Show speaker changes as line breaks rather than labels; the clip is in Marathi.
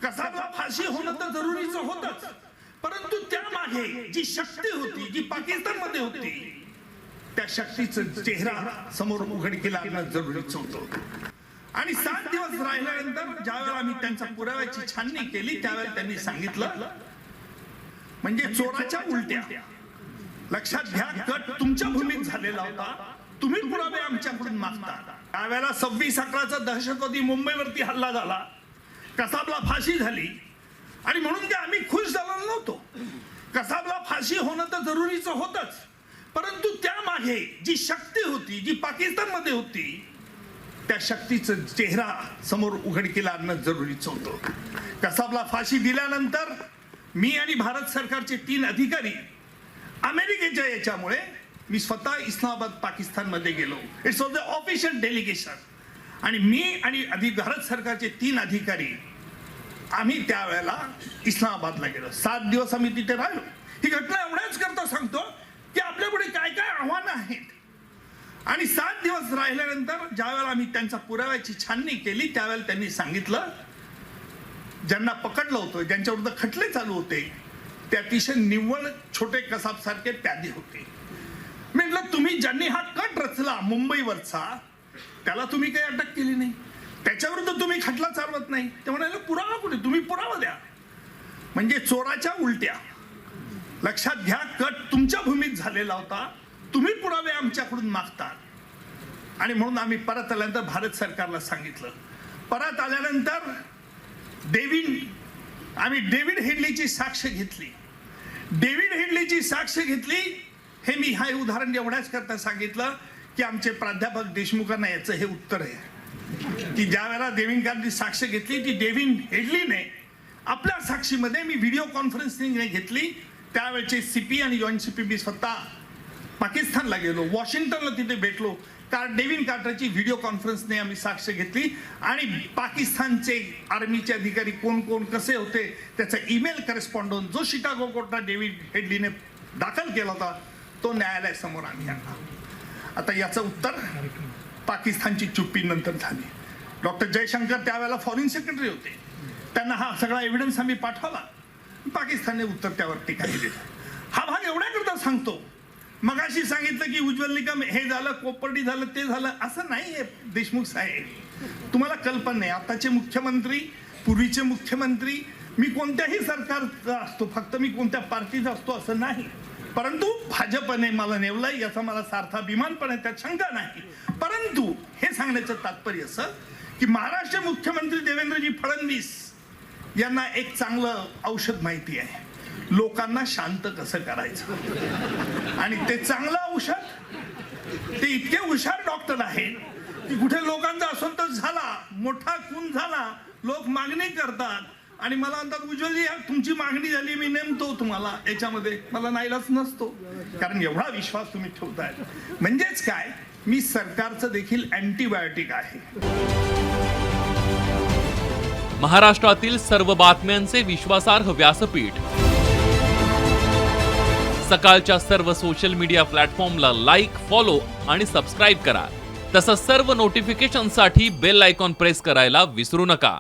कसाबला फाशी होणं तर जरुरीचं होतच, परंतु त्यामागे जी शक्ती होती, जी पाकिस्तानमध्ये होती, त्या शक्तीचा चेहरा समोर उघडकीला आणणं जरुरीचं होतं. आणि 7 दिवस राहिल्यानंतर ज्यावेळेला आम्ही त्यांच्या पुराव्याची छाननी केली, त्यावेळेला त्यांनी सांगितलं, म्हणजे चोराच्या उलट्या. लक्षात घ्या, कट तुमच्या भूमीत झालेला होता, तुम्ही पुरावे आमच्याकडून मागता. त्यावेळेला 26/11चा दहशतवादी मुंबईवरती हल्ला झाला, कसाबला फाशी झाली, आणि म्हणून काय आम्ही खुश झालेलो नव्हतो. कसाबला फाशी होणं तर जरुरीचं होतच, परंतु त्यामागे जी शक्ती होती, जी पाकिस्तानमध्ये होती, त्या शक्तीचा चेहरा समोर उघडकीला आणणं जरुरीचं होतं. कसाबला फाशी दिल्यानंतर मी आणि भारत सरकारचे 3 अधिकारी अमेरिकेच्या याच्यामुळे मी स्वतः इस्लामाबाद पाकिस्तानमध्ये गेलो. It's was the official delegation. आणि मी आणि भारत सरकारचे 3 अधिकारी आम्ही त्यावेळेला इस्लामाबादला गेलो. 7 दिवस आम्ही तिथे राहिलो. ही घटना एवढ्याच करता सांगतो की आपल्यापुढे काय काय आव्हानं आहेत. आणि 7 दिवस राहिल्यानंतर ज्यावेळेला आम्ही त्यांच्या पुराव्याची छाननी केली, त्यावेळेला त्यांनी सांगितलं, ज्यांना पकडलं होतं, ज्यांच्या विरुद्ध खटले चालू होते, ते अतिशय निव्वळ छोटे कसाब सारखे प्यादे होते. म्हटलं, तुम्ही ज्यांनी हा कट रचला मुंबईवरचा, त्याला तुम्ही काही अटक केली नाही, त्याच्याविरुद्ध तुम्ही खटला चालवत नाही. ते म्हणाले, पुरावा कुठे, तुम्ही पुरावा द्या. म्हणजे चोराच्या उलट्या. लक्षात घ्या, कट तुमच्या भूमीत झालेला होता, तुम्ही पुरावे आमच्याकडून मागतात. आणि म्हणून आम्ही परत आल्यानंतर भारत सरकारला सांगितलं. परत आल्यानंतर आम्ही डेव्हिड हेडलीची साक्ष घेतली. डेव्हिड हेडलीची साक्ष घेतली. हे मी हा उदाहरण एवढ्याच करता सांगितलं की आमचे प्राध्यापक देशमुखांना याचं हे उत्तर आहे की ज्या वेळेला देविंदकांनी साक्ष घेतली, ती डेव्हिड हेडलीने आपल्या साक्षीमध्ये मी व्हिडिओ कॉन्फरन्सिंगने घेतली. त्यावेळेचे सीपी आणि जॉईंट सीपी मी स्वतः पाकिस्तानला गेलो, वॉशिंग्टनला तिथे भेटलो. डेव्हिड कार्टरची व्हिडिओ कॉन्फरन्सने आम्ही साक्ष घेतली. आणि पाकिस्तानचे आर्मीचे अधिकारी कोण कोण कसे होते त्याचा ईमेल करस्पॉन्डन्स जो शिकागो कोर्टात डेव्हिड हेडलीने दाखल केला होता, तो न्यायालयासमोर आम्ही आणला. आता याचं उत्तर पाकिस्तानची चुप्पी नंतर झाली. डॉक्टर जयशंकर त्यावेळेला फॉरेन सेक्रेटरी होते, त्यांना हा सगळा एव्हिडन्स आम्ही पाठवला. पाकिस्तानने उत्तर त्यावरती काही दिलं. हा भाग एवढ्याकरता सांगतो. मगाशी सांगितलं की उज्ज्वल निकम हे झालं, कोपर्डी झालं, ते झालं, असं नाही आहे देशमुख साहेब. तुम्हाला कल्पना नाही, आताचे मुख्यमंत्री, पूर्वीचे मुख्यमंत्री, मी कोणत्याही सरकारचा असतो, फक्त मी कोणत्या पार्टीचा असतो असं नाही, परंतु भाजपने मला नेवलंय याचा मला सार्थाभिमान पण आहे, त्यात शंका नाही. परंतु हे सांगण्याचं तात्पर्य असं की महाराष्ट्र मुख्यमंत्री देवेंद्रजी फडणवीस यांना एक चांगलं औषध माहिती आहे, लोकांना शांत कसं करायचं. आणि ते चांगलं औषध, ते इतके हुशार डॉक्टर आहेत की कुठे लोकांचा असंतोष झाला, मोठा खून झाला, लोक मागणी करतात आणि मला म्हणतात, उज्ज्वलजी तुमची मागणी झाली, मी नेमतो तुम्हाला याच्यामध्ये. मला नाईलाज नसतो, कारण एवढा विश्वास तुम्ही ठेवताय. म्हणजेच काय, मी सरकारचं देखील अँटीबायोटिक आहे.
महाराष्ट्रातील सर्व बातम्यांचे विश्वासार्ह व्यासपीठ, सकाळच्या सर्व सोशल मीडिया प्लॅटफॉर्मला लाईक, फॉलो आणि सबस्क्राईब करा. तसंच सर्व नोटिफिकेशनसाठी बेल आयकॉन प्रेस करायला विसरू नका.